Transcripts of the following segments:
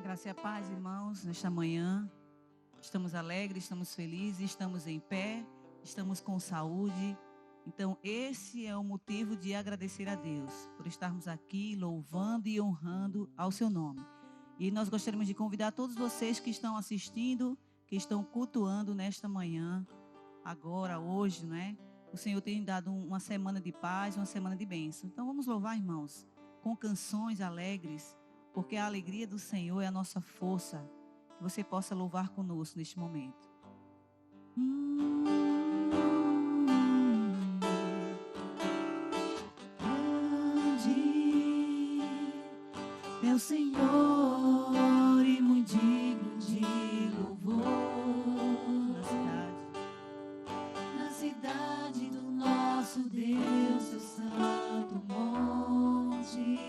A graça e a paz, irmãos, nesta manhã. Estamos alegres, estamos felizes, estamos em pé, estamos com saúde. Então, esse é o motivo de agradecer a Deus, por estarmos aqui louvando e honrando ao seu nome. E nós gostaríamos de convidar todos vocês que estão assistindo, que estão cultuando nesta manhã, agora, hoje, né? O Senhor tem dado uma semana de paz, uma semana de bênção. Então, vamos louvar, irmãos, com canções alegres, porque a alegria do Senhor é a nossa força. Que você possa louvar conosco neste momento. Grande é o Senhor e muito digno de louvor na cidade do nosso Deus, seu santo monte.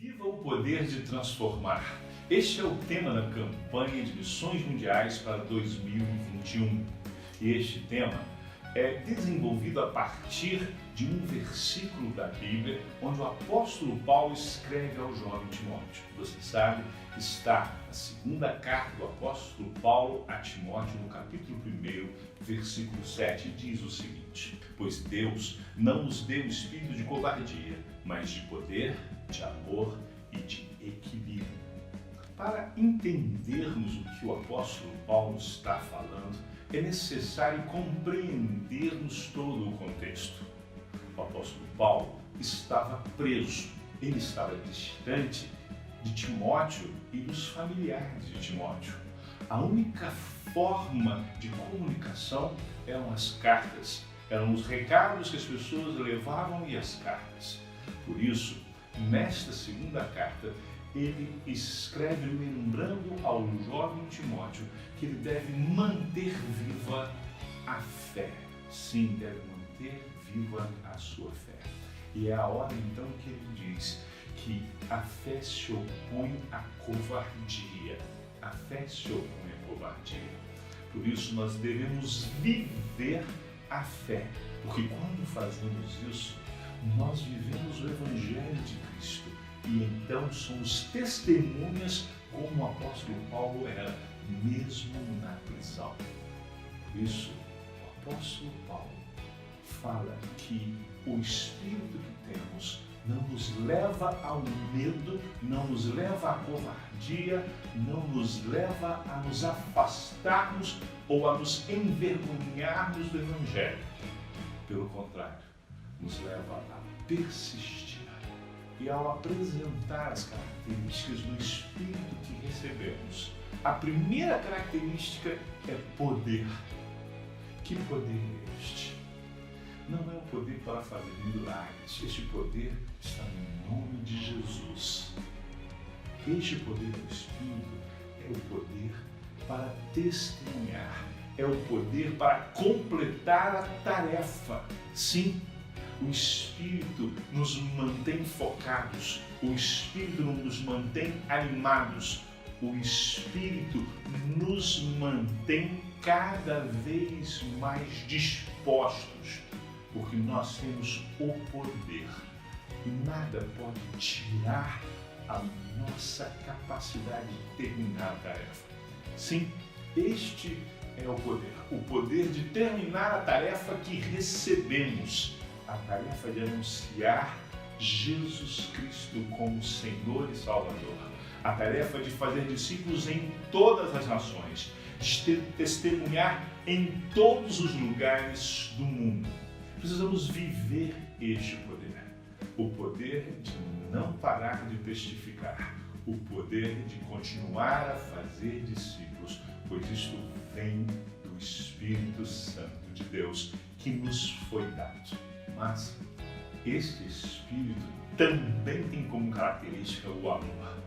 Viva o poder de transformar. Este é o tema da campanha de missões mundiais para 2021. E este tema é desenvolvido a partir de um versículo da Bíblia, onde o apóstolo Paulo escreve ao jovem Timóteo. Você sabe, está na segunda carta do apóstolo Paulo a Timóteo, no capítulo 1, versículo 7, diz o seguinte: pois Deus não nos deu espírito de covardia, mas de poder, de amor e de equilíbrio. Para entendermos o que o apóstolo Paulo está falando, é necessário compreendermos todo o contexto. O apóstolo Paulo estava preso, ele estava distante de Timóteo e dos familiares de Timóteo. A única forma de comunicação eram as cartas, eram os recados que as pessoas levavam e as cartas. Por isso, nesta segunda carta, ele escreve lembrando ao jovem Timóteo que ele deve manter viva a fé. Sim, deve manter viva a sua fé. E é a hora então que ele diz que a fé se opõe à covardia. A fé se opõe à covardia. Por isso nós devemos viver a fé, porque quando fazemos isso, nós vivemos o Evangelho de Cristo e então somos testemunhas como o apóstolo Paulo era, mesmo na prisão. Por isso, o apóstolo Paulo fala que o Espírito que temos não nos leva ao medo, não nos leva à covardia, não nos leva a nos afastarmos ou a nos envergonharmos do Evangelho. Pelo contrário, nos leva a persistir. E ao apresentar as características do Espírito que recebemos, a primeira característica é poder. Que poder é este? Não é o poder para fazer milagres. Este poder está no nome de Jesus. Este poder do Espírito é o poder para testemunhar. É o poder para completar a tarefa. Sim, o Espírito nos mantém focados. O Espírito nos mantém animados. O Espírito nos mantém cada vez mais dispostos. Porque nós temos o poder. Nada pode tirar a nossa capacidade de terminar a tarefa. Sim, este é o poder de terminar a tarefa que recebemos, a tarefa de anunciar Jesus Cristo como Senhor e Salvador, a tarefa de fazer discípulos em todas as nações, de testemunhar em todos os lugares do mundo. Precisamos viver este poder. O poder de não parar de testificar. O poder de continuar a fazer discípulos, pois isto vem do Espírito Santo de Deus que nos foi dado. Mas este Espírito também tem como característica o amor.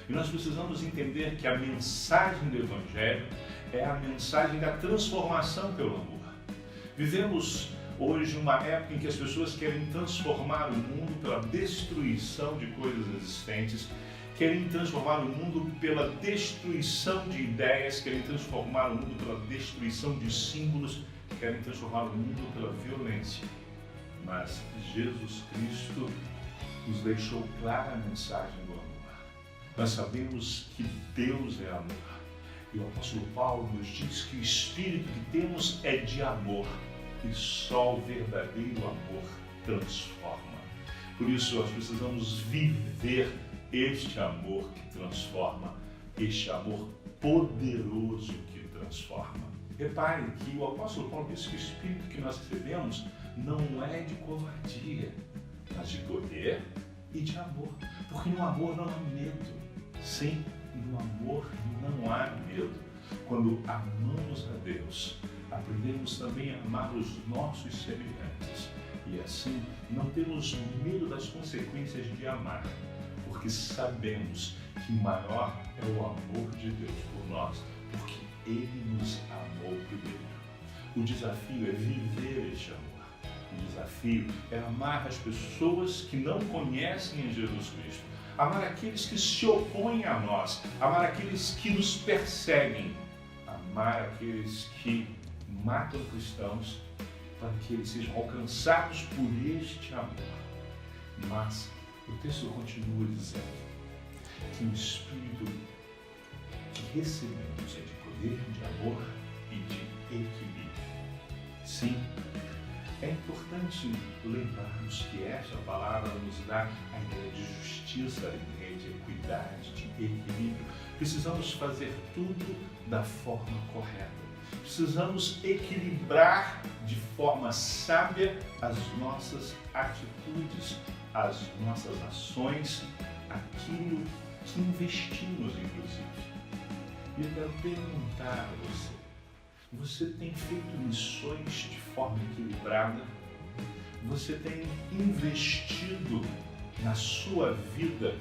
E nós precisamos entender que a mensagem do Evangelho é a mensagem da transformação pelo amor. Vivemos hoje uma época em que as pessoas querem transformar o mundo pela destruição de coisas existentes, querem transformar o mundo pela destruição de ideias, querem transformar o mundo pela destruição de símbolos, querem transformar o mundo pela violência. Mas Jesus Cristo nos deixou clara a mensagem do amor. Nós sabemos que Deus é amor. E o apóstolo Paulo nos diz que o Espírito que temos é de amor. E só o verdadeiro amor transforma. Por isso nós precisamos viver este amor que transforma, este amor poderoso que transforma. Repare que o apóstolo Paulo diz que o Espírito que nós recebemos não é de covardia, mas de poder e de amor. Porque no amor não há medo. Sim, no amor não há medo. Quando amamos a Deus, aprendemos também a amar os nossos semelhantes. E assim, não temos medo das consequências de amar, porque sabemos que maior é o amor de Deus por nós, porque Ele nos amou primeiro. O desafio é viver este amor. O desafio é amar as pessoas que não conhecem a Jesus Cristo, amar aqueles que se opõem a nós, amar aqueles que nos perseguem, amar aqueles que matam cristãos, para que eles sejam alcançados por este amor. Mas o texto continua dizendo que o Espírito que recebemos é de poder, de amor e de equilíbrio. Sim, é importante lembrarmos que esta palavra nos dá a ideia de justiça, a ideia de equidade, de equilíbrio. Precisamos fazer tudo da forma correta. Precisamos equilibrar de forma sábia as nossas atitudes, as nossas ações, aquilo que investimos, inclusive. E eu quero perguntar a você, você tem feito missões de forma equilibrada? Você tem investido na sua vida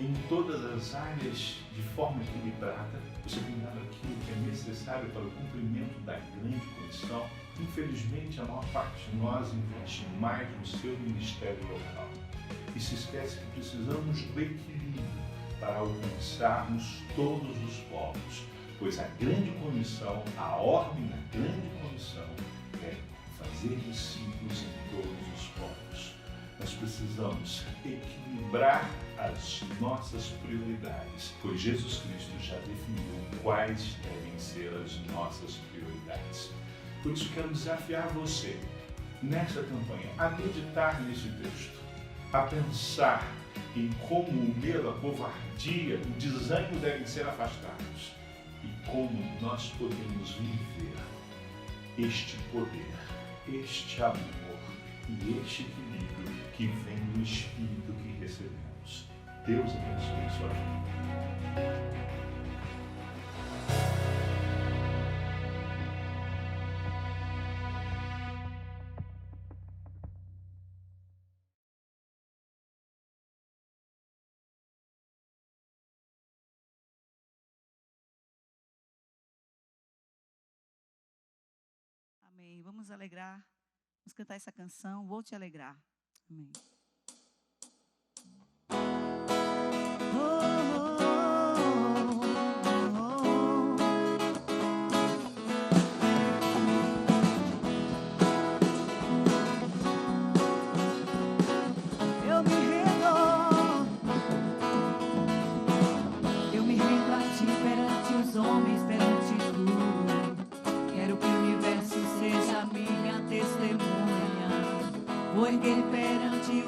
em todas as áreas de forma equilibrada? Você tem dado aquilo que é necessário para o cumprimento da grande comissão? Infelizmente, a maior parte de nós investe mais no seu ministério local e se esquece que precisamos do equilíbrio para alcançarmos todos os povos, pois a grande comissão, a ordem da grande comissão é fazer discípulos em todos os povos. Nós precisamos equilibrar as nossas prioridades, pois Jesus Cristo já definiu quais devem ser as nossas prioridades. Por isso quero desafiar você, nesta campanha, a meditar nesse texto, a pensar em como o medo, a covardia, o desânimo devem ser afastados e como nós podemos viver este poder, este amor e este equilíbrio que vem do Espírito que recebemos. Deus abençoe sua vida. Amém. Vamos alegrar. Vamos cantar essa canção. Vou te alegrar. Amém. Eu me rendo a ti perante os homens, perante tu. Quero que o universo seja minha testemunha. Vou erguer perante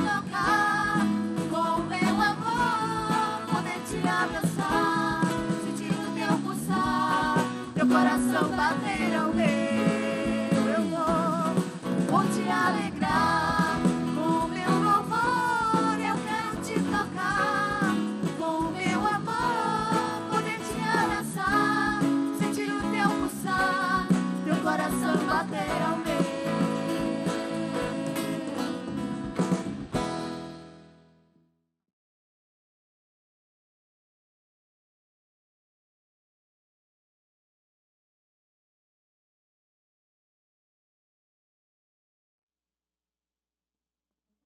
tocar, com meu amor poder te abraçar, sentindo teu pulsar, teu coração bater ao meu. Eu vou te alegrar, com meu louvor eu quero te tocar, com meu amor poder te abraçar, sentindo teu pulsar, teu coração bater ao meu.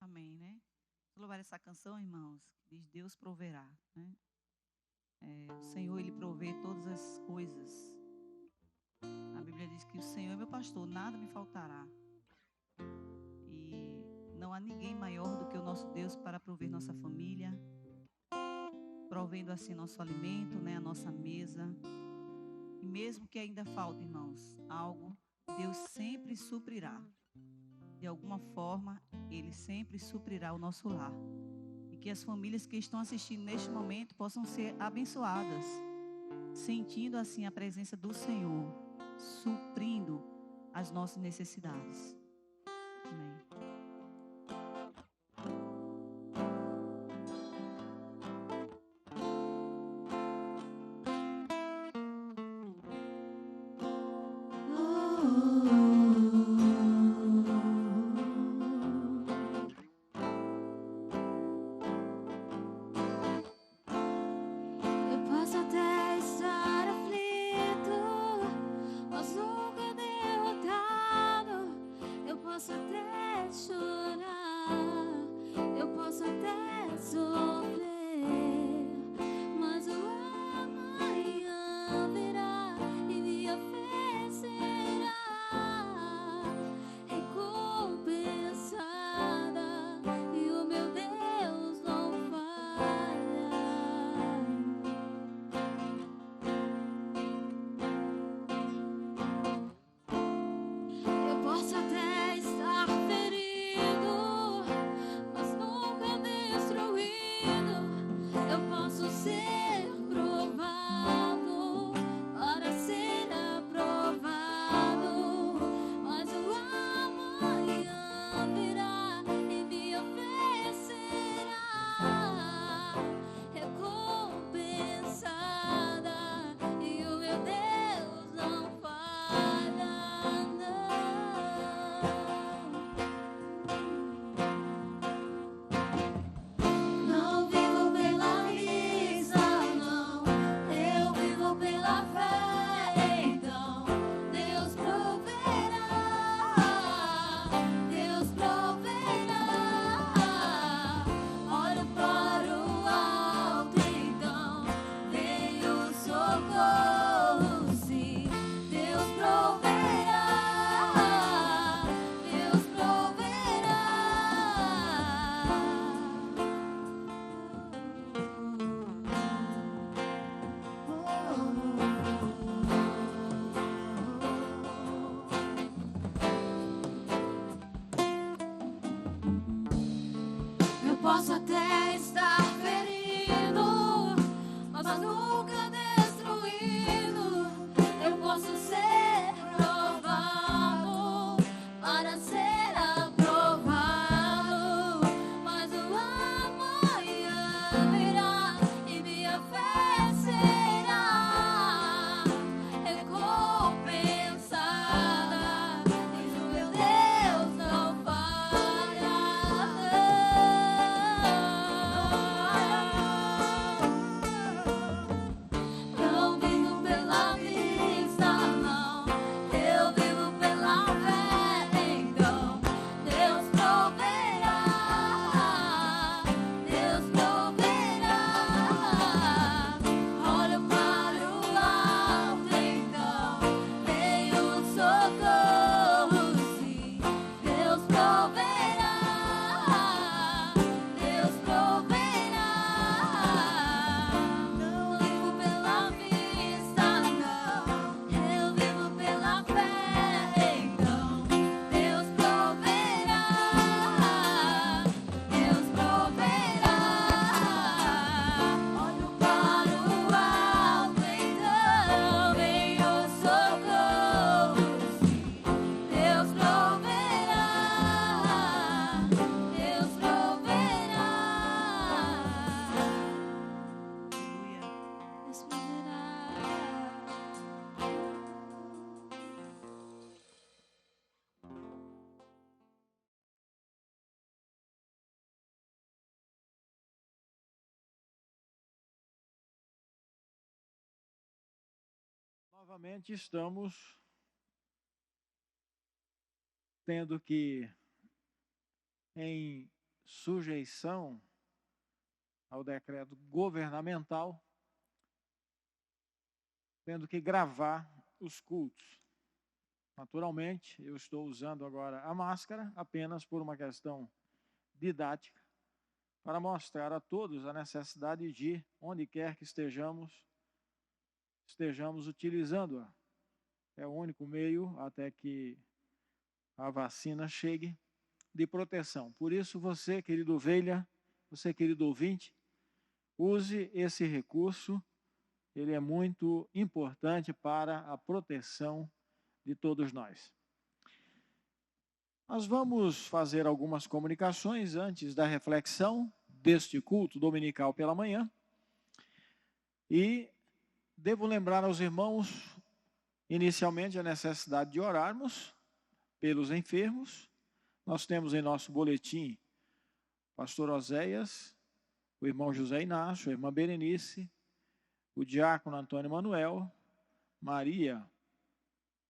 Amém, né? Louvar essa canção, irmãos, que diz Deus proverá, né? O Senhor, Ele provê todas as coisas. A Bíblia diz que o Senhor é meu pastor, nada me faltará. E não há ninguém maior do que o nosso Deus para prover nossa família, provendo assim nosso alimento, né? A nossa mesa. E mesmo que ainda falte, irmãos, algo, Deus sempre suprirá. De alguma forma, Ele sempre suprirá o nosso lar. E que as famílias que estão assistindo neste momento possam ser abençoadas, sentindo assim a presença do Senhor, suprindo as nossas necessidades. Amém. Posso até estar ferido, mas nunca destruído. Eu posso ser provado para ser aprovado, mas o amanhã virá e minha fé será recompensada. Diz o meu Deus não falha. Novamente estamos tendo que, em sujeição ao decreto governamental, tendo que gravar os cultos. Naturalmente, eu estou usando agora a máscara apenas por uma questão didática, para mostrar a todos a necessidade de, onde quer que estejamos utilizando-a. É o único meio, até que a vacina chegue, de proteção. Por isso, você, querido ovelha, você, querido ouvinte, use esse recurso, ele é muito importante para a proteção de todos nós. Nós vamos fazer algumas comunicações antes da reflexão deste culto dominical pela manhã. E devo lembrar aos irmãos, inicialmente, a necessidade de orarmos pelos enfermos. Nós temos em nosso boletim o pastor Oséias, o irmão José Inácio, a irmã Berenice, o diácono Antônio Manuel, Maria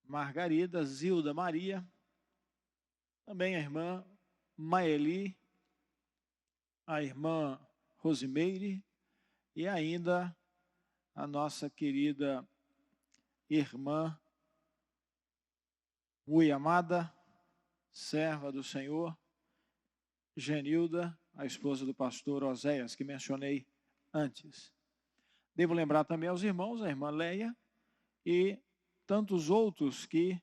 Margarida, Zilda Maria, também a irmã Maeli, a irmã Rosimeire e ainda a nossa querida irmã muito amada, serva do Senhor, Genilda, a esposa do pastor Oséias, que mencionei antes. Devo lembrar também aos irmãos, a irmã Leia e tantos outros que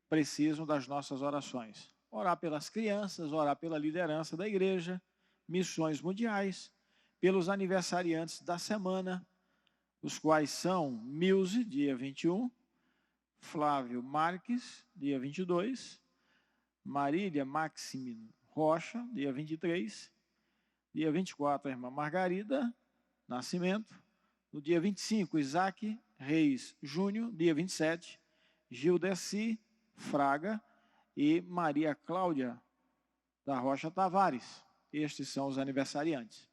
precisam das nossas orações. Orar pelas crianças, orar pela liderança da igreja, missões mundiais, pelos aniversariantes da semana, os quais são Milze, dia 21, Flávio Marques, dia 22, Marília Maximino Rocha, dia 23, dia 24, a irmã Margarida Nascimento, no dia 25, Isaac Reis Júnior, dia 27, Gildeci Fraga e Maria Cláudia da Rocha Tavares. Estes são os aniversariantes.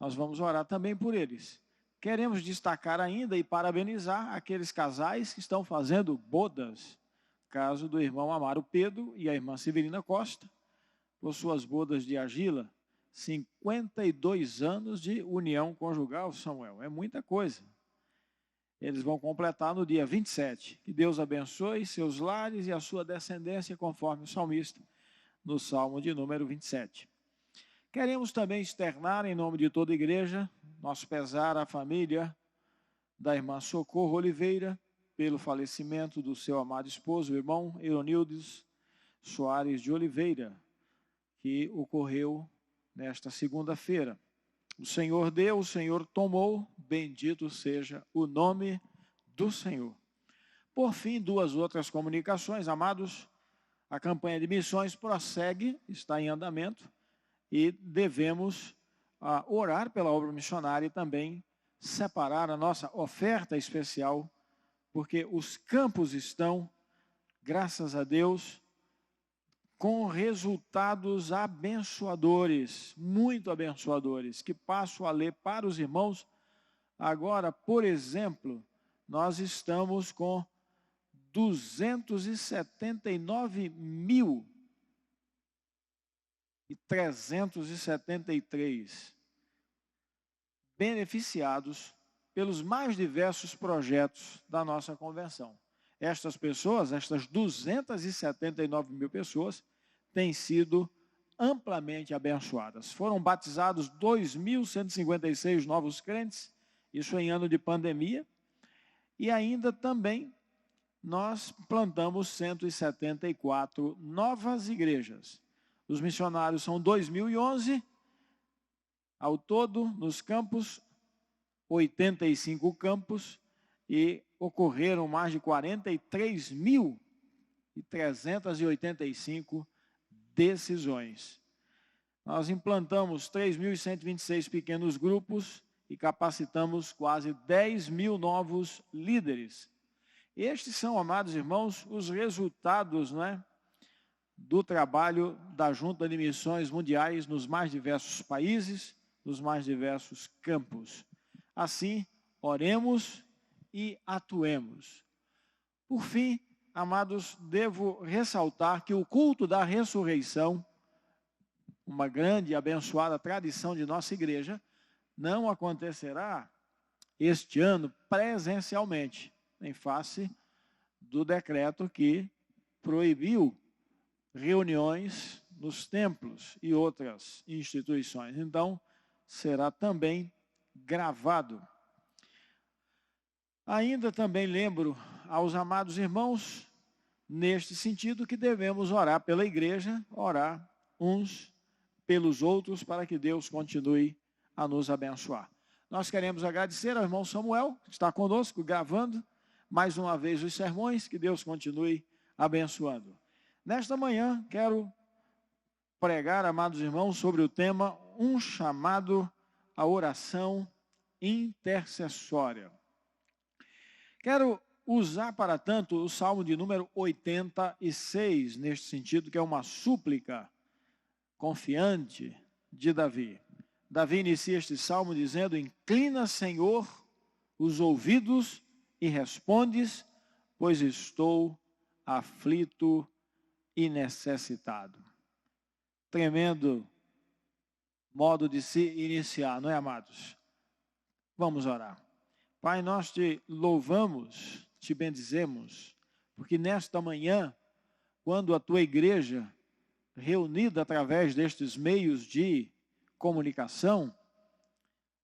Nós vamos orar também por eles. Queremos destacar ainda e parabenizar aqueles casais que estão fazendo bodas. Caso do irmão Amaro Pedro e a irmã Severina Costa, por suas bodas de argila. 52 anos de união conjugal, Samuel. É muita coisa. Eles vão completar no dia 27. Que Deus abençoe seus lares e a sua descendência, conforme o salmista, no Salmo de número 27. Queremos também externar, em nome de toda a igreja, nosso pesar à família da irmã Socorro Oliveira, pelo falecimento do seu amado esposo, o irmão Euronildes Soares de Oliveira, que ocorreu nesta segunda-feira. O Senhor deu, o Senhor tomou, bendito seja o nome do Senhor. Por fim, duas outras comunicações, amados. A campanha de missões prossegue, está em andamento, e devemos orar pela obra missionária e também separar a nossa oferta especial, porque os campos estão, graças a Deus, com resultados abençoadores, muito abençoadores, que passo a ler para os irmãos. Agora, por exemplo, nós estamos com 279.373 beneficiados pelos mais diversos projetos da nossa convenção. Estas pessoas, estas 279 mil pessoas, têm sido amplamente abençoadas. Foram batizados 2.156 novos crentes, isso em ano de pandemia, e ainda também nós plantamos 174 novas igrejas. Os missionários são 2.011, ao todo, nos campos, 85 campos, e ocorreram mais de 43.385 decisões. Nós implantamos 3.126 pequenos grupos e capacitamos quase 10 mil novos líderes. Estes são, amados irmãos, os resultados, do trabalho da Junta de Missões Mundiais nos mais diversos países, nos mais diversos campos. Assim, oremos e atuemos. Por fim, amados, devo ressaltar que o culto da ressurreição, uma grande e abençoada tradição de nossa igreja, não acontecerá este ano presencialmente, em face do decreto que proibiu reuniões nos templos e outras instituições. Então, será também gravado. Ainda também lembro aos amados irmãos, neste sentido, que devemos orar pela igreja, orar uns pelos outros, para que Deus continue a nos abençoar. Nós queremos agradecer ao irmão Samuel, que está conosco, gravando mais uma vez os sermões, que Deus continue abençoando. Nesta manhã, quero pregar, amados irmãos, sobre o tema um chamado à oração intercessória. Quero usar, para tanto, o Salmo de número 86, neste sentido, que é uma súplica confiante de Davi. Davi inicia este salmo dizendo: inclina, Senhor, os ouvidos e respondes, pois estou aflito e necessitado. Tremendo modo de se iniciar, não é, amados? Vamos orar. Pai, nós te louvamos, te bendizemos, porque nesta manhã, quando a tua igreja, reunida através destes meios de comunicação,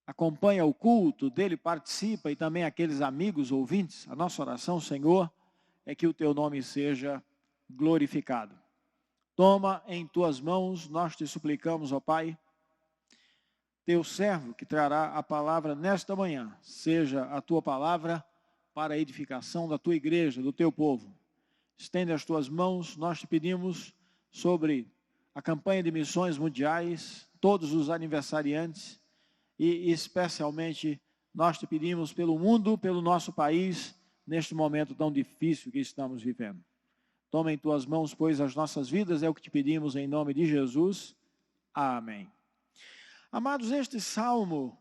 acompanha o culto, dele participa, e também aqueles amigos ouvintes, a nossa oração, Senhor, é que o teu nome seja glorificado. Toma em tuas mãos, nós te suplicamos, ó Pai, teu servo que trará a palavra nesta manhã, seja a tua palavra para a edificação da tua igreja, do teu povo. Estende as tuas mãos, nós te pedimos sobre a campanha de missões mundiais, todos os aniversariantes, e especialmente nós te pedimos pelo mundo, pelo nosso país, neste momento tão difícil que estamos vivendo. Toma em tuas mãos, pois, as nossas vidas, é o que te pedimos em nome de Jesus. Amém. Amados, este salmo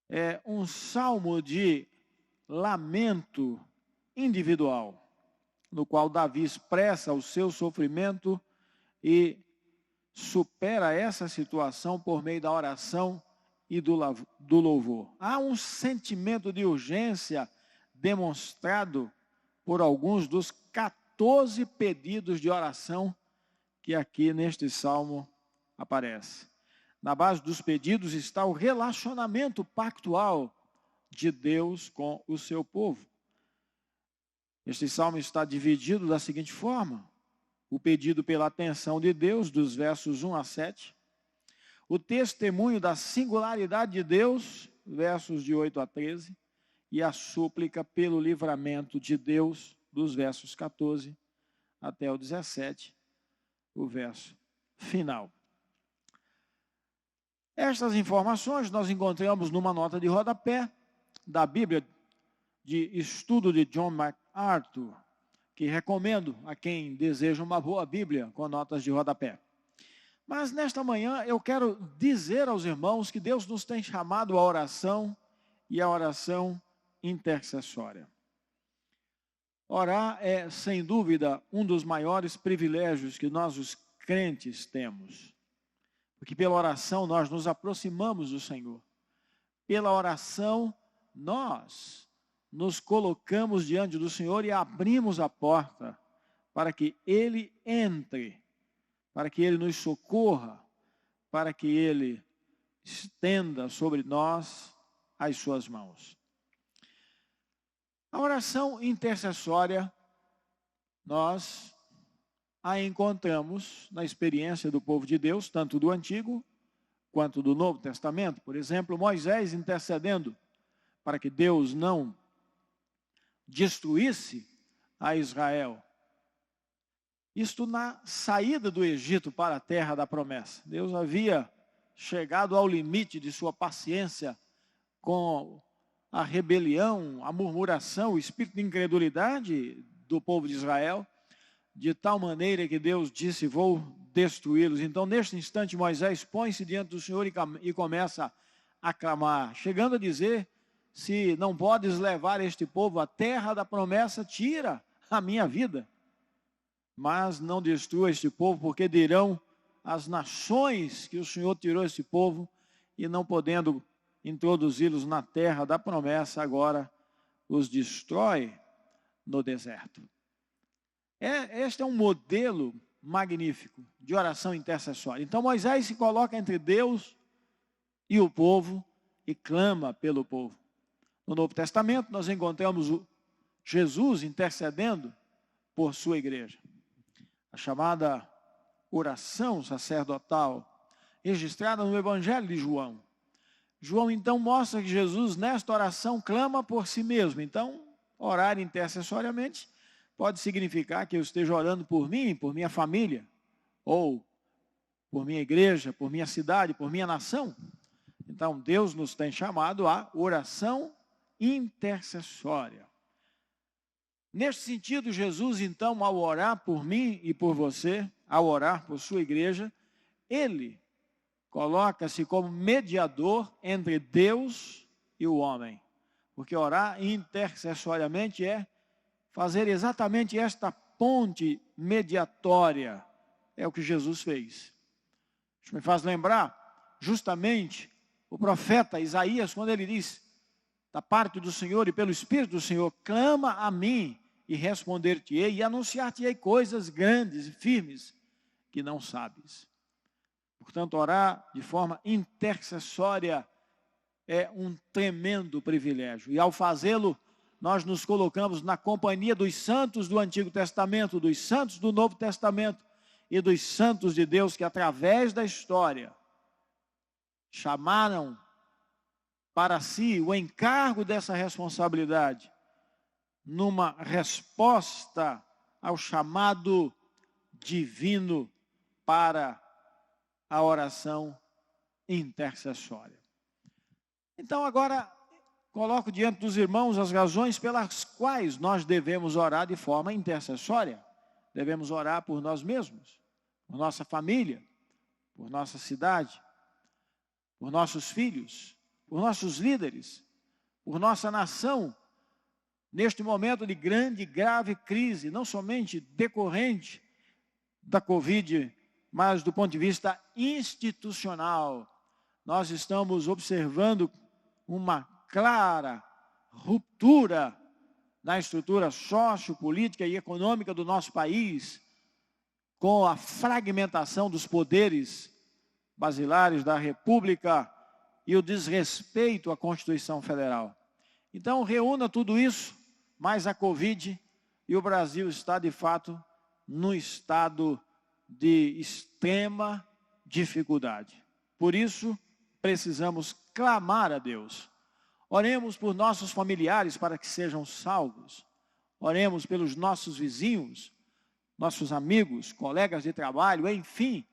é um salmo de lamento individual, no qual Davi expressa o seu sofrimento e supera essa situação por meio da oração e do louvor. Há um sentimento de urgência demonstrado por alguns dos 14 pedidos de oração que aqui neste salmo aparece. Na base dos pedidos está o relacionamento pactual de Deus com o seu povo. Este salmo está dividido da seguinte forma: o pedido pela atenção de Deus, dos versos 1 a 7. O testemunho da singularidade de Deus, versos de 8 a 13. E a súplica pelo livramento de Deus, dos versos 14 até o 17, o verso final. Estas informações nós encontramos numa nota de rodapé da Bíblia de estudo de John MacArthur, que recomendo a quem deseja uma boa Bíblia com notas de rodapé. Mas nesta manhã eu quero dizer aos irmãos que Deus nos tem chamado à oração e à oração intercessória. Orar é, sem dúvida, um dos maiores privilégios que nós, os crentes, temos. Porque pela oração nós nos aproximamos do Senhor. Pela oração nós nos colocamos diante do Senhor e abrimos a porta para que Ele entre, para que Ele nos socorra, para que Ele estenda sobre nós as suas mãos. A oração intercessória, nós a encontramos na experiência do povo de Deus, tanto do Antigo quanto do Novo Testamento. Por exemplo, Moisés intercedendo para que Deus não destruísse a Israel. Isto na saída do Egito para a terra da promessa. Deus havia chegado ao limite de sua paciência com a rebelião, a murmuração, o espírito de incredulidade do povo de Israel, de tal maneira que Deus disse: vou destruí-los. Então, neste instante, Moisés põe-se diante do Senhor e começa a clamar, chegando a dizer: se não podes levar este povo à terra da promessa, tira a minha vida. Mas não destrua este povo, porque dirão as nações que o Senhor tirou esse povo, e não podendo introduzi-los na terra da promessa, agora os destrói no deserto. Este é um modelo magnífico de oração intercessória. Então Moisés se coloca entre Deus e o povo e clama pelo povo. No Novo Testamento nós encontramos Jesus intercedendo por sua igreja. A chamada oração sacerdotal, registrada no Evangelho de João. João então mostra que Jesus nesta oração clama por si mesmo. Então, orar intercessoriamente pode significar que eu esteja orando por mim, por minha família, ou por minha igreja, por minha cidade, por minha nação. Então, Deus nos tem chamado à oração intercessória. Neste sentido, Jesus, então, ao orar por mim e por você, ao orar por sua igreja, ele coloca-se como mediador entre Deus e o homem. Porque orar intercessoriamente é fazer exatamente esta ponte mediatória. É o que Jesus fez. Isso me faz lembrar, justamente, o profeta Isaías, quando ele diz, da parte do Senhor e pelo Espírito do Senhor, clama a mim e responder-te-ei e anunciar-te-ei coisas grandes e firmes que não sabes. Portanto, orar de forma intercessória é um tremendo privilégio. E ao fazê-lo, nós nos colocamos na companhia dos santos do Antigo Testamento, dos santos do Novo Testamento e dos santos de Deus que, através da história, chamaram para si o encargo dessa responsabilidade, numa resposta ao chamado divino para a oração intercessória. Então agora coloco diante dos irmãos as razões pelas quais nós devemos orar de forma intercessória. Devemos orar por nós mesmos, por nossa família, por nossa cidade, por nossos filhos, por nossos líderes, por nossa nação, neste momento de grande e grave crise, não somente decorrente da Covid, mas do ponto de vista institucional. Nós estamos observando uma clara ruptura na estrutura sociopolítica e econômica do nosso país, com a fragmentação dos poderes basilares da República e o desrespeito à Constituição Federal. Então, reúna tudo isso, mais a Covid, e o Brasil está, de fato, num estado de extrema dificuldade. Por isso, precisamos clamar a Deus. Oremos por nossos familiares para que sejam salvos. Oremos pelos nossos vizinhos, nossos amigos, colegas de trabalho, enfim.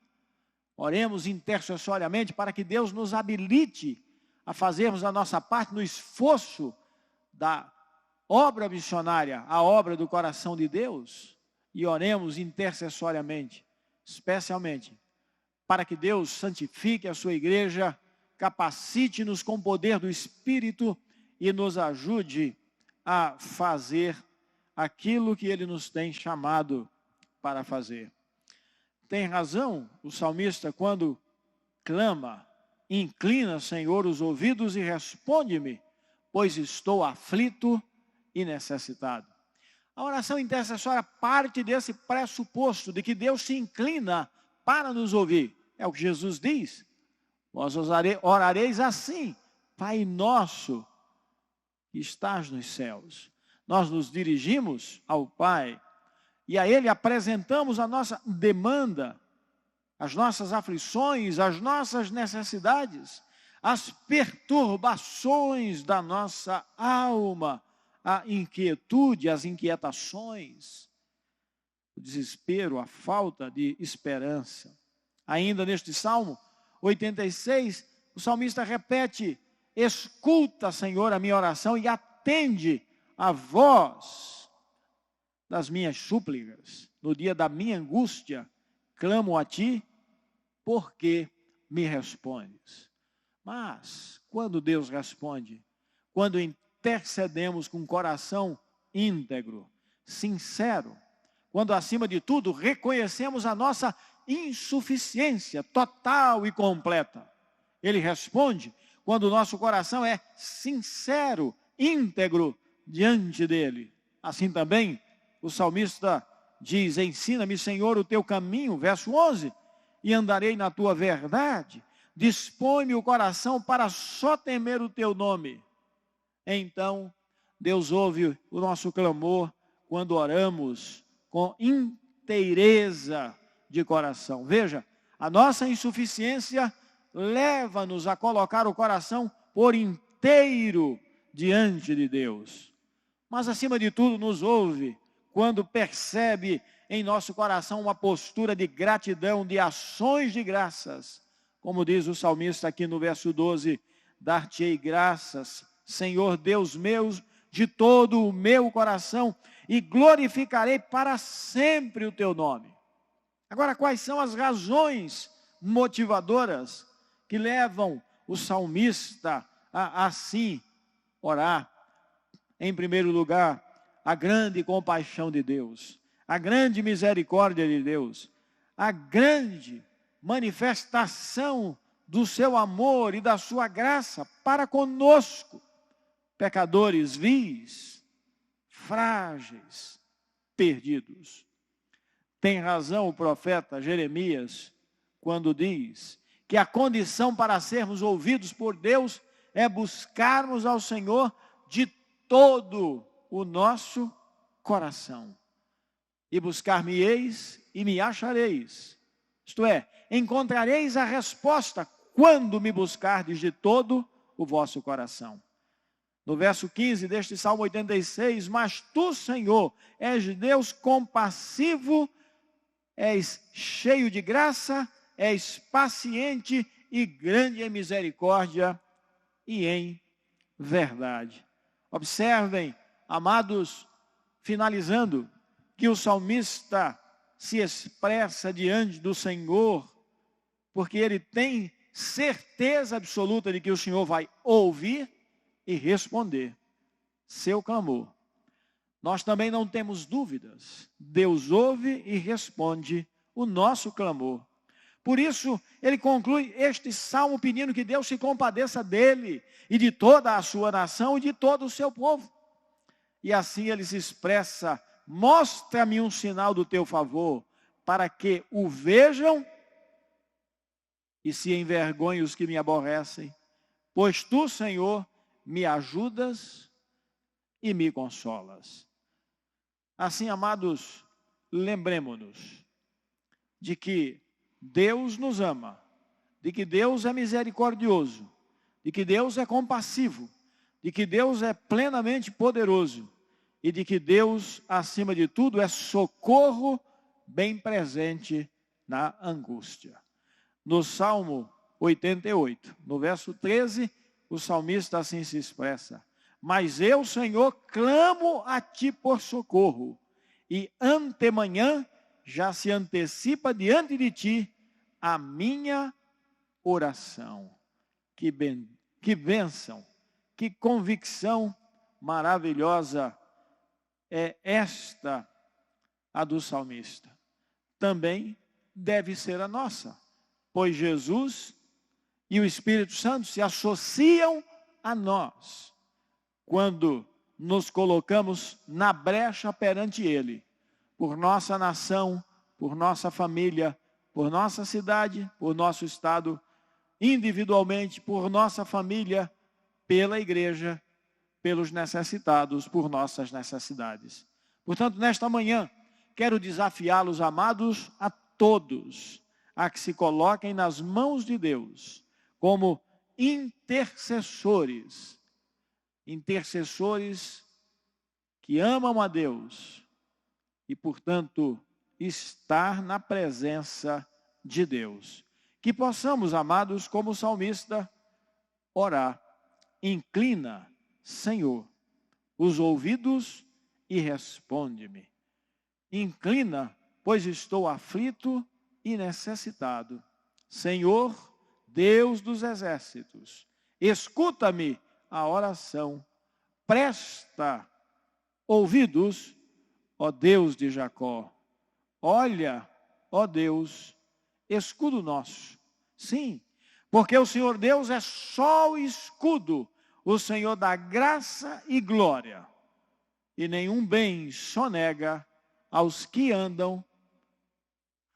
Oremos intercessoriamente para que Deus nos habilite a fazermos a nossa parte no esforço da obra missionária, a obra do coração de Deus. E oremos intercessoriamente, especialmente, para que Deus santifique a sua igreja, capacite-nos com o poder do Espírito e nos ajude a fazer aquilo que Ele nos tem chamado para fazer. Tem razão o salmista quando clama, inclina, Senhor, os ouvidos e responde-me, pois estou aflito e necessitado. A oração intercessória parte desse pressuposto de que Deus se inclina para nos ouvir. É o que Jesus diz. Vós orareis assim, Pai nosso que estás nos céus. Nós nos dirigimos ao Pai e a Ele apresentamos a nossa demanda, as nossas aflições, as nossas necessidades, as perturbações da nossa alma, a inquietude, as inquietações, o desespero, a falta de esperança. Ainda neste Salmo 86, o salmista repete, escuta, Senhor, a minha oração e atende a voz das minhas súplicas. No dia da minha angústia, clamo a Ti, porque me respondes. Mas, quando Deus responde? quando intercedemos com coração íntegro, sincero, quando acima de tudo reconhecemos a nossa insuficiência total e completa. Ele responde quando o nosso coração é sincero, íntegro diante dele. Assim também o salmista diz: ensina-me, Senhor, o teu caminho, verso 11, e andarei na tua verdade. Dispõe-me o coração para só temer o teu nome. Então, Deus ouve o nosso clamor quando oramos com inteireza de coração. Veja, a nossa insuficiência leva-nos a colocar o coração por inteiro diante de Deus. Mas, acima de tudo, nos ouve quando percebe em nosso coração uma postura de gratidão, de ações de graças. Como diz o salmista aqui no verso 12, dar-te-ei graças, Senhor Deus meu, de todo o meu coração, e glorificarei para sempre o teu nome. Agora, quais são as razões motivadoras que levam o salmista a assim orar? Em primeiro lugar, a grande compaixão de Deus, a grande misericórdia de Deus, a grande manifestação do seu amor e da sua graça para conosco, pecadores vis, frágeis, perdidos. Tem razão o profeta Jeremias quando diz que a condição para sermos ouvidos por Deus é buscarmos ao Senhor de todo o nosso coração. E buscar-me-eis e me achareis. Isto é, encontrareis a resposta quando me buscardes de todo o vosso coração. No verso 15 deste Salmo 86, mas tu, Senhor, és Deus compassivo, és cheio de graça, és paciente e grande em misericórdia e em verdade. Observem, amados, finalizando, que o salmista se expressa diante do Senhor, porque ele tem certeza absoluta de que o Senhor vai ouvir e responder seu clamor. Nós também não temos dúvidas. Deus ouve e responde o nosso clamor. Por isso, ele conclui este salmo pedindo que Deus se compadeça dele e de toda a sua nação e de todo o seu povo. E assim ele se expressa: mostra-me um sinal do teu favor, para que o vejam e se envergonhem os que me aborrecem. Pois tu, Senhor, me ajudas e me consolas. Assim, amados, lembremos-nos de que Deus nos ama, de que Deus é misericordioso, de que Deus é compassivo, de que Deus é plenamente poderoso e de que Deus, acima de tudo, é socorro bem presente na angústia. No Salmo 88, no verso 13, o salmista assim se expressa: mas eu, Senhor, clamo a ti por socorro, e antemanhã já se antecipa diante de ti a minha oração. Que bênção, que convicção maravilhosa é esta, a do salmista. Também deve ser a nossa, pois Jesus e o Espírito Santo se associam a nós quando nos colocamos na brecha perante Ele, por nossa nação, por nossa família, por nossa cidade, por nosso estado, individualmente, por nossa família, pela igreja, pelos necessitados, por nossas necessidades. Portanto, nesta manhã, quero desafiá-los, amados, a todos, a que se coloquem nas mãos de Deus, como intercessores que amam a Deus e, portanto, estar na presença de Deus. Que possamos, amados, como o salmista, orar: inclina, Senhor, os ouvidos e responde-me. Inclina, pois estou aflito e necessitado. Senhor, Deus dos exércitos, escuta-me a oração. Presta ouvidos, ó Deus de Jacó. Olha, ó Deus, escudo nosso. Sim, porque o Senhor Deus é só o escudo, o Senhor dá graça e glória. E nenhum bem sonega aos que andam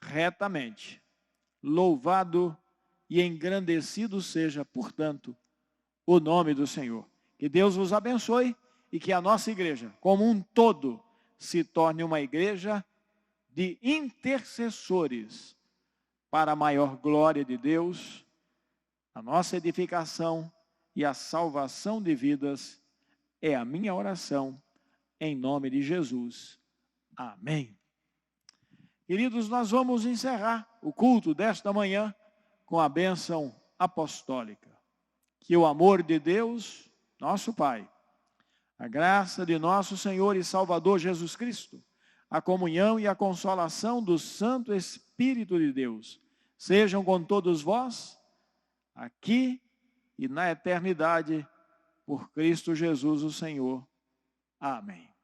retamente. Louvado e engrandecido seja, portanto, o nome do Senhor. Que Deus vos abençoe e que a nossa igreja, como um todo, se torne uma igreja de intercessores para a maior glória de Deus, a nossa edificação e a salvação de vidas é a minha oração, em nome de Jesus. Amém. Queridos, nós vamos encerrar o culto desta manhã com a bênção apostólica. Que o amor de Deus, nosso Pai, a graça de nosso Senhor e Salvador Jesus Cristo, a comunhão e a consolação do Santo Espírito de Deus, sejam com todos vós, aqui e na eternidade, por Cristo Jesus o Senhor. Amém.